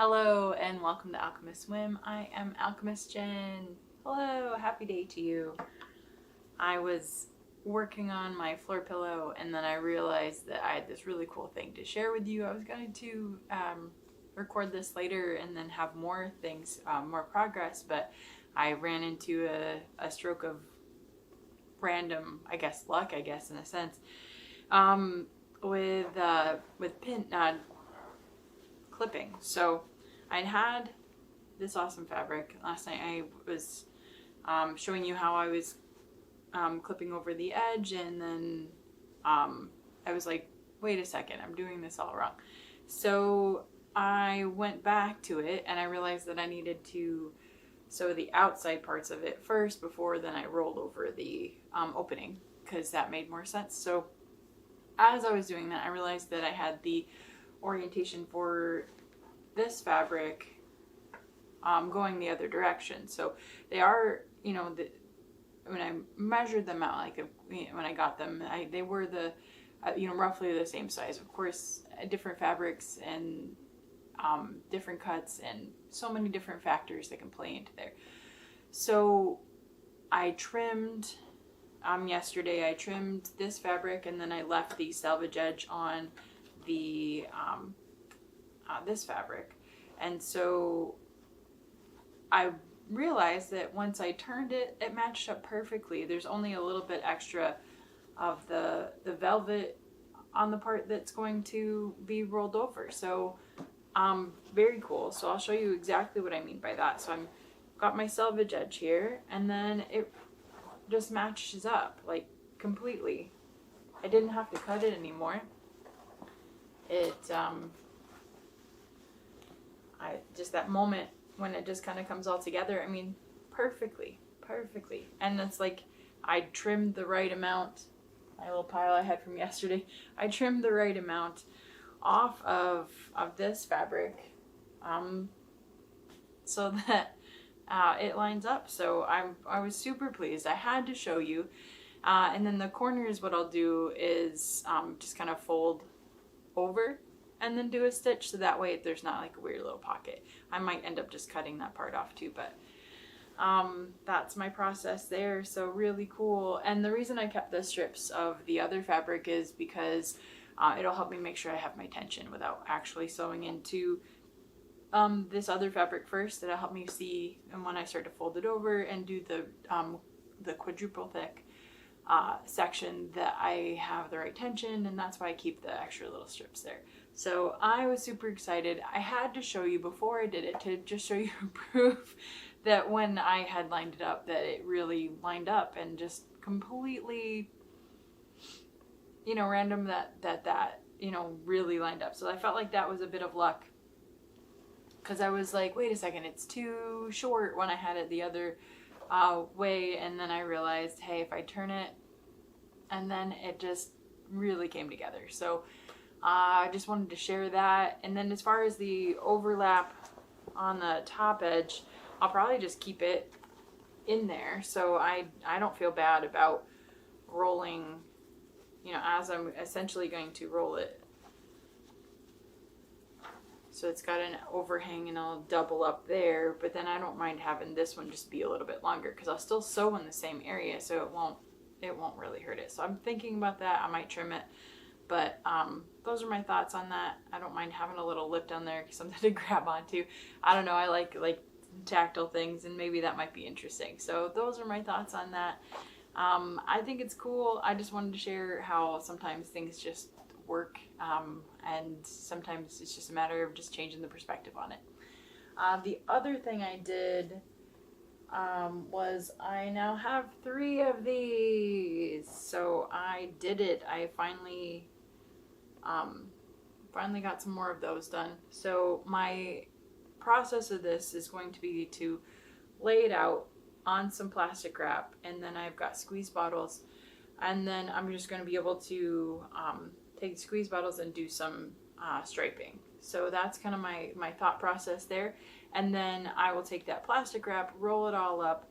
Hello and welcome to Alchemist Swim. I am Alchemist Jen. Hello, happy day to you. I was working on my floor pillow and then I realized that I had this really cool thing to share with you. I was going to record this later and then have more things, more progress, but I ran into a stroke of random, luck, in a sense, with pin clipping. So I had this awesome fabric. Last night I was showing you how I was clipping over the edge, and then I was like, wait a second, I'm doing this all wrong. So I went back to it and I realized that I needed to sew the outside parts of it first before then I rolled over the opening, because that made more sense. So as I was doing that, I realized that I had the orientation for this fabric going the other direction. So they are, when I measured them out, when I got them, they were roughly the same size. Of course, different fabrics and different cuts and so many different factors that can play into there. So I trimmed yesterday. I trimmed this fabric and then I left the selvage edge on the this fabric, and so I realized that once I turned it, it matched up perfectly. There's only a little bit extra of the velvet on the part that's going to be rolled over. So very cool. So I'll show you exactly what I mean by that. So I'm got my selvage edge here, and then it just matches up like completely. I didn't have to cut it anymore. It just that moment when it just kind of comes all together, I mean, perfectly. And it's like I trimmed the right amount. My little pile I had from yesterday, I trimmed the right amount off of this fabric so that it lines up. So I was super pleased. I had to show you. And then the corners, what I'll do is just kind of fold over and then do a stitch, so that way there's not like a weird little pocket. I might end up just cutting that part off too, but that's my process there. So really cool. And the reason I kept the strips of the other fabric is because it'll help me make sure I have my tension without actually sewing into this other fabric first. It'll help me see, and when I start to fold it over and do the quadruple thick section, that I have the right tension, and that's why I keep the extra little strips there. So I was super excited. I had to show you before I did it to just show you proof that when I had lined it up, that it really lined up and just completely, random that really lined up. So I felt like that was a bit of luck, because I was like, wait a second, it's too short when I had it the other way, and then I realized, hey, if I turn it, and then it just really came together. So I just wanted to share that. And then as far as the overlap on the top edge, I'll probably just keep it in there, so I don't feel bad about rolling, as I'm essentially going to roll it. So it's got an overhang and I'll double up there, but then I don't mind having this one just be a little bit longer, because I'll still sew in the same area, so it won't really hurt it. So I'm thinking about that. I might trim it, but those are my thoughts on that. I don't mind having a little lip down there, something to grab onto. I don't know, I like tactile things, and maybe that might be interesting. So those are my thoughts on that. I think it's cool. I just wanted to share how sometimes things just work, and sometimes it's just a matter of just changing the perspective on it. The other thing I did was I now have 3 of these. So I did it. I finally got some more of those done. So my process of this is going to be to lay it out on some plastic wrap, and then I've got squeeze bottles, and then I'm just going to be able to take the squeeze bottles and do some striping. So that's kind of my thought process there. And then I will take that plastic wrap, roll it all up,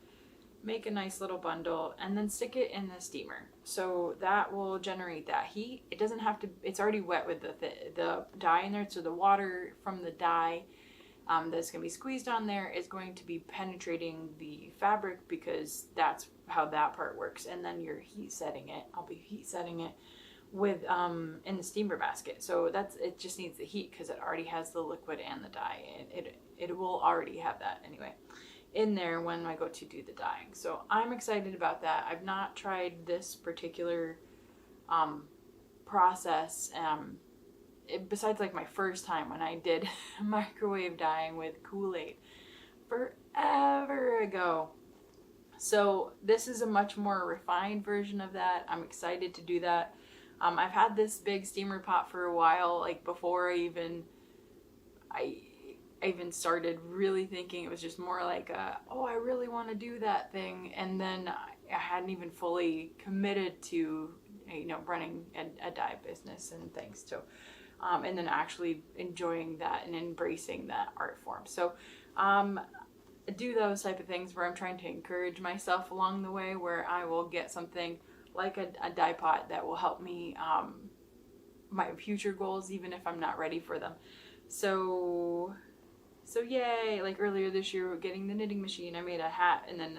make a nice little bundle, and then stick it in the steamer. So that will generate that heat. It doesn't have to, it's already wet with the dye in there, so the water from the dye that's going to be squeezed on there is going to be penetrating the fabric, because that's how that part works. And then you're heat setting it. I'll be heat setting it with in the steamer basket. So it just needs the heat because it already has the liquid and the dye. It will already have that anyway in there when I go to do the dyeing. So I'm excited about that. I've not tried this particular process besides like my first time when I did microwave dyeing with Kool-Aid forever ago. So this is a much more refined version of that. I'm excited to do that. I've had this big steamer pot for a while, like before I even started really thinking. It was just more like oh, I really want to do that thing, and then I hadn't even fully committed to running a dye business and things. So and then actually enjoying that and embracing that art form. So do those type of things where I'm trying to encourage myself along the way, where I will get something like a dye pot that will help me my future goals, even if I'm not ready for them. So yay. Like earlier this year, getting the knitting machine, I made a hat, and then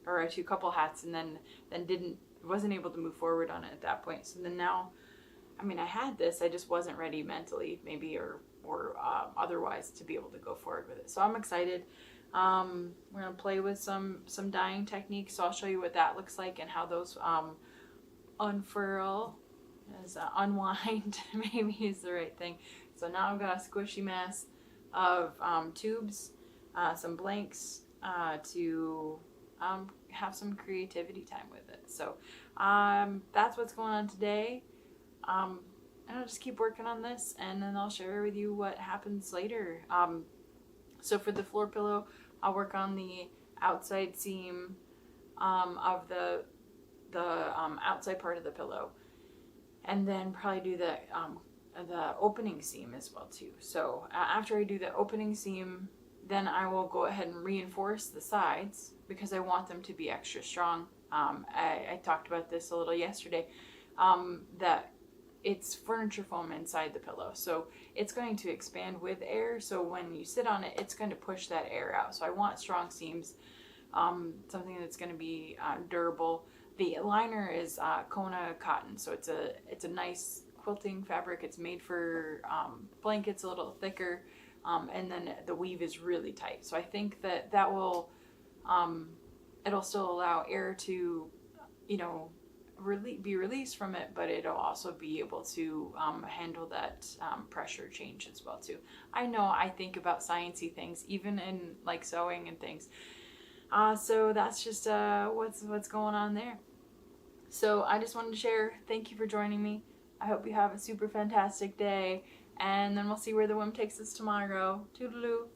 or a couple hats, and then wasn't able to move forward on it at that point. So then now, I had this, I just wasn't ready mentally, maybe, or otherwise, to be able to go forward with it. So I'm excited. We're gonna play with some dyeing techniques. So I'll show you what that looks like and how those unfurl, unwind maybe is the right thing. So now I've got a squishy mess of tubes, some blanks, to have some creativity time with it. So that's what's going on today. And I'll just keep working on this, and then I'll share with you what happens later. So for the floor pillow, I'll work on the outside seam of the outside part of the pillow, and then probably do the opening seam as well too. So after I do the opening seam, then I will go ahead and reinforce the sides, because I want them to be extra strong. I talked about this a little yesterday, that it's furniture foam inside the pillow, so it's going to expand with air. So when you sit on it, it's going to push that air out. So I want strong seams, something that's going to be durable. The liner is Kona cotton, so it's a nice quilting fabric. It's made for blankets, a little thicker, and then the weave is really tight. So I think that will it'll still allow air to be released from it, but it'll also be able to handle that pressure change as well too. I know I think about sciencey things even in like sewing and things. So that's just what's going on there. So I just wanted to share. Thank you for joining me. I hope you have a super fantastic day, and then we'll see where the whim takes us tomorrow. Toodaloo.